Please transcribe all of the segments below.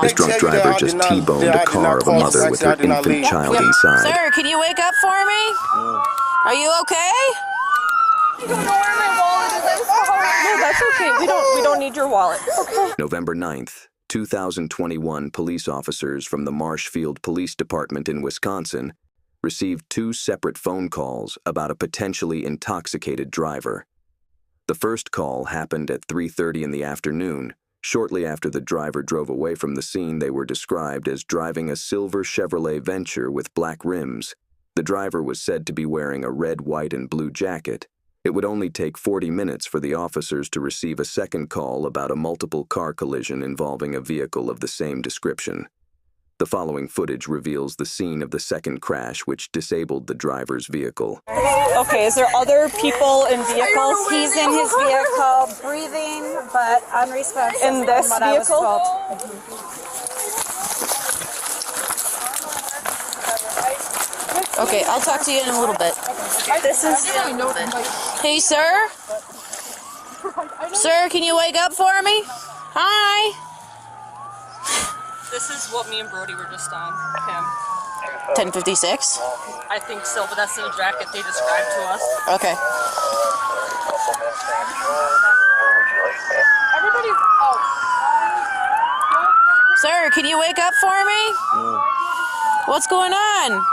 long. This drunk driver just T-boned a car of a mother with her infant child inside. Sir, can you wake up for me? Are you okay? I don't know where my wallet is. I'm sorry. No, that's okay. We don't need your wallet. Okay. November 9th, 2021, police officers from the Marshfield Police Department in Wisconsin received 2 separate phone calls about a potentially intoxicated driver. The first call happened at 3:30 in the afternoon. Shortly after the driver drove away from the scene, they were described as driving a silver Chevrolet Venture with black rims. The driver was said to be wearing a red, white, and blue jacket. It would only take 40 minutes for the officers to receive a second call about a multiple car collision involving a vehicle of the same description. The following footage reveals the scene of the second crash, which disabled the driver's vehicle. Okay, is there other people in vehicles? He's in his vehicle, breathing, but unresponsive. In this vehicle? Okay, I'll talk to you in a little bit. This is... Hey, sir? Sir, can you wake up for me? Hi. This is what me and Brody were just on. Him. 1056? I think so, but that's the jacket they described to us. Okay. Everybody's out. Sir, can you wake up for me? What's going on?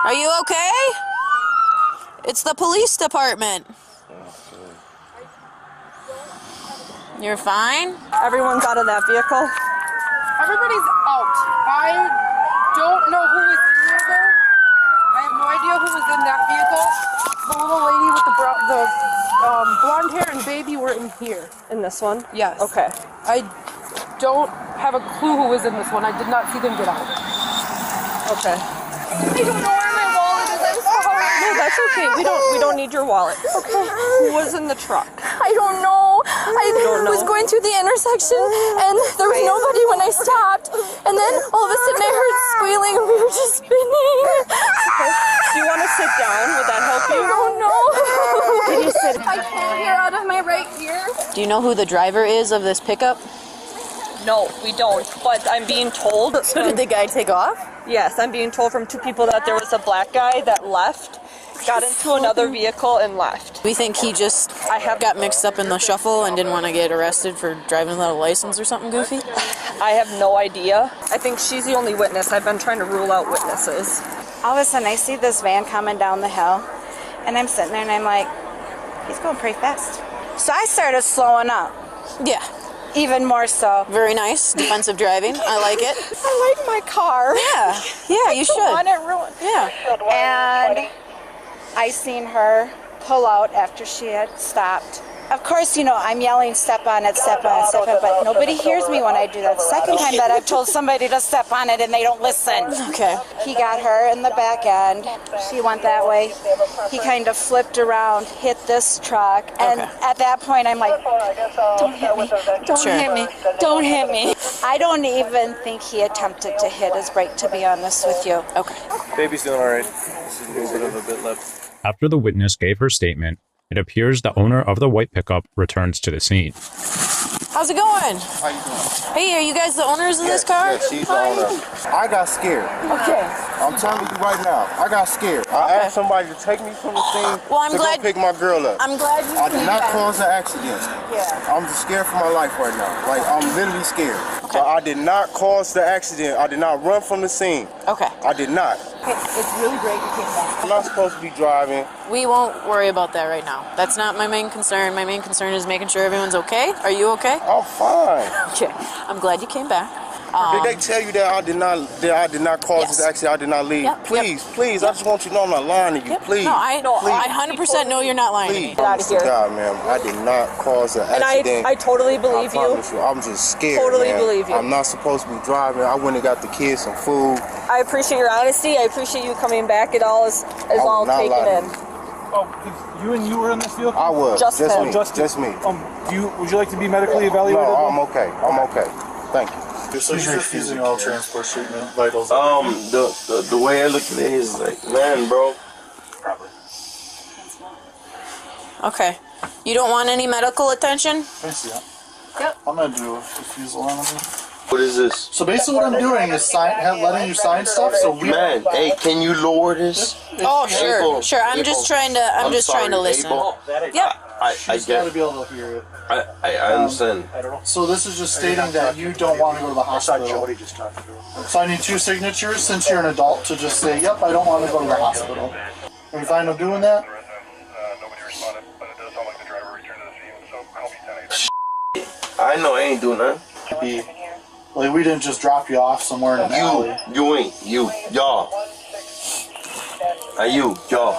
Are you okay? It's the police department. You're fine? Everyone's out of that vehicle. Everybody's out. I don't know who was in there though. I have no idea who was in that vehicle. The little lady with the blonde hair and baby were in here. In this one? Yes. Okay. I don't have a clue who was in this one. I did not see them get out. Okay. I don't know where my wallet is. I'm sorry. No, that's okay. We don't need your wallet. Okay. Who was in the truck? I don't know. I was going through the intersection and there was nobody when I stopped. And then all of a sudden I heard squealing and we were just spinning. Do you want to sit down? Would that help you? I don't know. Can you sit? I can't hear out of my right ear. Do you know who the driver is of this pickup? No, we don't. But I'm being told. So did the guy take off? Yes, I'm being told from 2 people that there was a black guy that left, got into another vehicle and left. We think he just got mixed up in the shuffle and didn't want to get arrested for driving without a license or something goofy? I have no idea. I think she's the only witness. I've been trying to rule out witnesses. All of a sudden I see this van coming down the hill and I'm sitting there and I'm like, he's going pretty fast. So I started slowing up. Yeah. Even more so. Very nice. Defensive driving. I like it. I like my car. Yeah. Yeah, you should. I want it ruined. Yeah. And I seen her pull out after she had stopped. Of course, you know, I'm yelling, step on it, step on it, step on it, but nobody hears me when I do that. The second time that I've told somebody to step on it and they don't listen. Okay. He got her in the back end. She went that way. He kind of flipped around, hit this truck, and at that point I'm like, don't hit me, don't hit me, don't hit me. I don't even think he attempted to hit his brake, to be honest with you. Okay. Baby's doing all right. She's a little bit of a bit left. After the witness gave her statement, it appears the owner of the white pickup returns to the scene. How's it going? How you doing? Hey, are you guys the owners of this car? Yes, she's the owner. I got scared. Okay. I'm telling you right now, I got scared. I asked somebody to take me from the scene to go pick my girl up. I'm glad you I did not cause an accident. Yeah. I'm just scared for my life right now. Like, I'm literally scared. Okay. So I did not cause the accident. I did not run from the scene. Okay. I did not. Okay, it's really great you came back. I'm not supposed to be driving. We won't worry about that right now. That's not my main concern. My main concern is making sure everyone's okay. Are you okay? I'm fine. Okay. I'm glad you came back. Did they tell you that I did not cause this accident? I did not leave. Yep. Please, please. I just want you to know I'm not lying to you. Please. No, I 100% know you're not lying to me. Get out of here. God, man, I did not cause an accident. And I totally believe you. I'm just scared. Totally man. believe you. I'm not supposed to be driving. I went and got the kids some food. I appreciate your honesty. I appreciate you coming back. It all is all taken in. Oh, you were in this vehicle? I was. Just me. Just me. Would you like to be medically evaluated? No, I'm okay. I'm okay. Thank you. So he's refusing all transport treatment, vitals. The way I look at it is like, man, bro. Probably. Okay. You don't want any medical attention? Yes, yeah. Yep. I'm gonna do a refusal on him. What is this? So basically what I'm doing is letting you sign stuff. So we Man, hey, can you lower this? Oh, sure, sure. I'm just trying to listen. Yep. She's got to be able to hear it. I understand. So this is just stating that you don't want to go to the hospital. So I need 2 signatures since you're an adult to just say, yep, I don't want to go to the hospital. Are you fine with doing that? I know I ain't doing that. Like we didn't just drop you off somewhere in an alley. You ain't. Y'all. Y'all.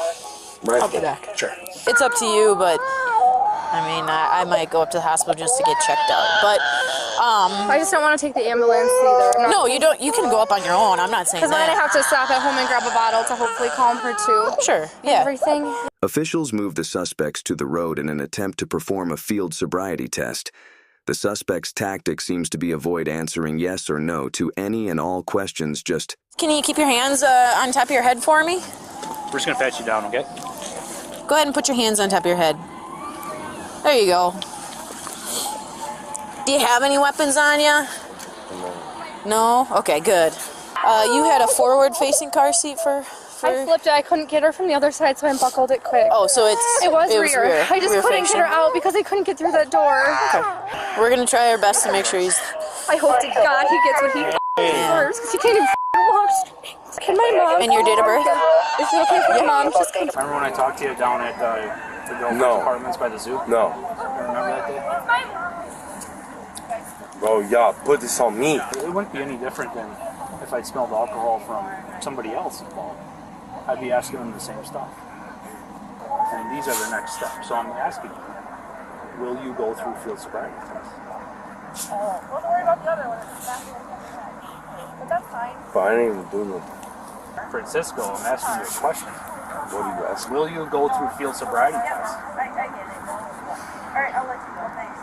Right. I'll be back. Sure. It's up to you, but I mean, I might go up to the hospital just to get checked out. But I just don't want to take the ambulance either. No, you don't. You can go up on your own. I'm not saying that. Because then I have to stop at home and grab a bottle to hopefully calm her too. Sure. Yeah. Everything. Officials moved the suspects to the road in an attempt to perform a field sobriety test. The suspect's tactic seems to be avoid answering yes or no to any and all questions. Just Can you keep your hands on top of your head for me? We're just gonna pat you down, okay? Go ahead and put your hands on top of your head. There you go. Do you have any weapons on you? No? Okay, good. You had a forward-facing car seat for... I flipped it. I couldn't get her from the other side, so I buckled it quick. Oh, so it was rear. I just rear couldn't get her out because I couldn't get through that door. Okay. We're gonna try our best to make sure he's... I hope to God he gets what he deserves, because he can't even walk straight. Can my mom... And your date of birth? Is it okay for my mom just come... Remember when I talked to you down at the girlfriend's apartments by the zoo? No. Remember that day? Bro, y'all put this on me. It wouldn't be any different than if I'd smelled alcohol from somebody else involved. I'd be asking them the same stuff. And these are the next steps. So I'm asking you, will you go through field sobriety test? Don't worry about the other one. But that's fine. But I didn't even do nothing. Francisco, I'm asking you a question. What do you ask? Will you go through field sobriety test? I get it. Alright, I'll let you go. Thanks.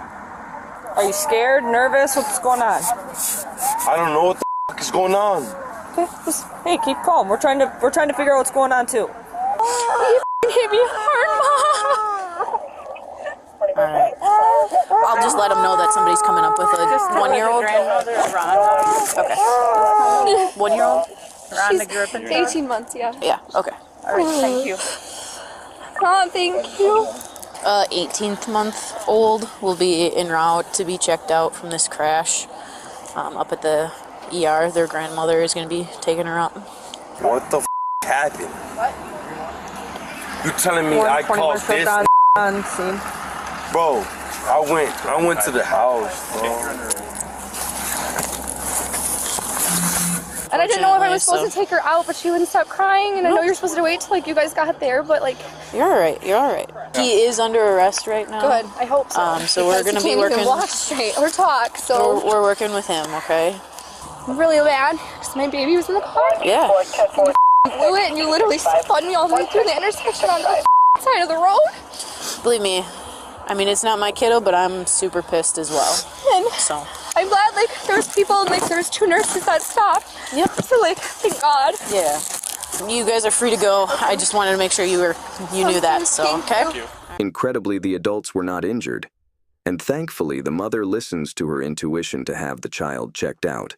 Are you scared, nervous? What's going on? I don't know what the f is going on. Okay, just, hey, keep calm. We're trying to figure out what's going on too. You hit me hard, Mom. Alright. I'll just let him know that somebody's coming up with a 1-year-old. Okay. 1-year-old? She's 18 months, yeah. Yeah, okay. Alright, thank you. Mom, thank you. 18th month old will be en route to be checked out from this crash. Up at the ER, their grandmother is going to be taking her up. What the f happened? What? You telling me I caused this? On scene. Bro, I went to the house, bro. And I didn't know if I was supposed to take her out, but she wouldn't stop crying. And I know you're supposed to wait till you guys got there, but you're all right. You're all right. He is under arrest right now. Good. I hope so. So we're gonna be working. He can't even walk straight or talk. So we're working with him. Okay. Really bad because my baby was in the car. Yeah. You blew it, and you literally spun me all the way through the intersection on the side of the road. Believe me, I mean it's not my kiddo, but I'm super pissed as well. And so. I'm glad there was people and there was 2 nurses that stopped. Yep. So thank God. Yeah. You guys are free to go. I just wanted to make sure you knew that. So okay. Incredibly, the adults were not injured, and thankfully the mother listens to her intuition to have the child checked out.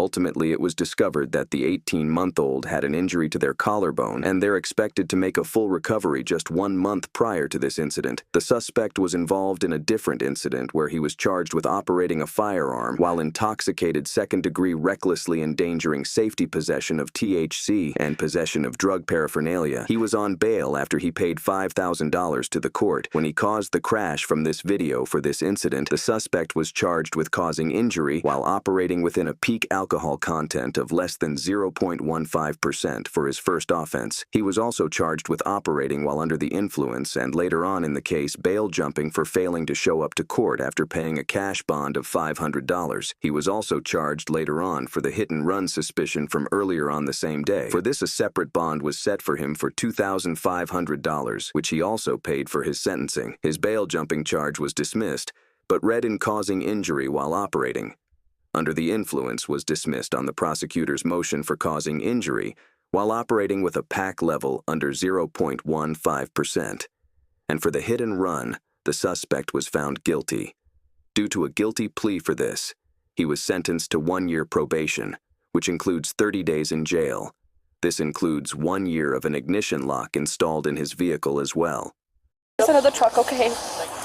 Ultimately, it was discovered that the 18-month-old had an injury to their collarbone, and they're expected to make a full recovery just 1 month prior to this incident. The suspect was involved in a different incident where he was charged with operating a firearm while intoxicated, second-degree recklessly endangering safety possession of THC and possession of drug paraphernalia. He was on bail after he paid $5,000 to the court. When he caused the crash from this video for this incident, the suspect was charged with causing injury while operating within a peak alcohol content of less than 0.15% for his first offense. He was also charged with operating while under the influence and later on in the case bail jumping for failing to show up to court after paying a cash bond of $500. He was also charged later on for the hit-and-run suspicion from earlier on the same day. For this, a separate bond was set for him for $2,500, which he also paid for his sentencing. His bail jumping charge was dismissed, but read in causing injury while operating. Under the influence was dismissed on the prosecutor's motion for causing injury while operating with a pack level under 0.15%. And for the hit and run, the suspect was found guilty. Due to a guilty plea for this, he was sentenced to 1 year probation, which includes 30 days in jail. This includes 1 year of an ignition lock installed in his vehicle as well. Is another truck okay?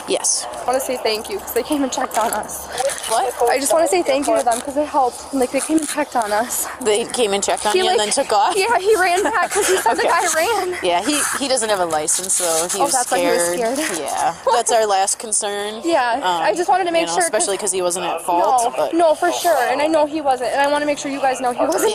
Yes. I want to say thank you because they came and checked on us. What? I just want to say thank you to them because they helped. And, like, they came and checked on us. They came and checked on you and then took off? Yeah, he ran back because he said the guy ran. Yeah, he doesn't have a license, so he was that's scared. why he was scared. Yeah, that's our last concern. Yeah, I just wanted to make sure. Especially because he wasn't at fault. No, for sure. And I know he wasn't. And I want to make sure you guys know he wasn't.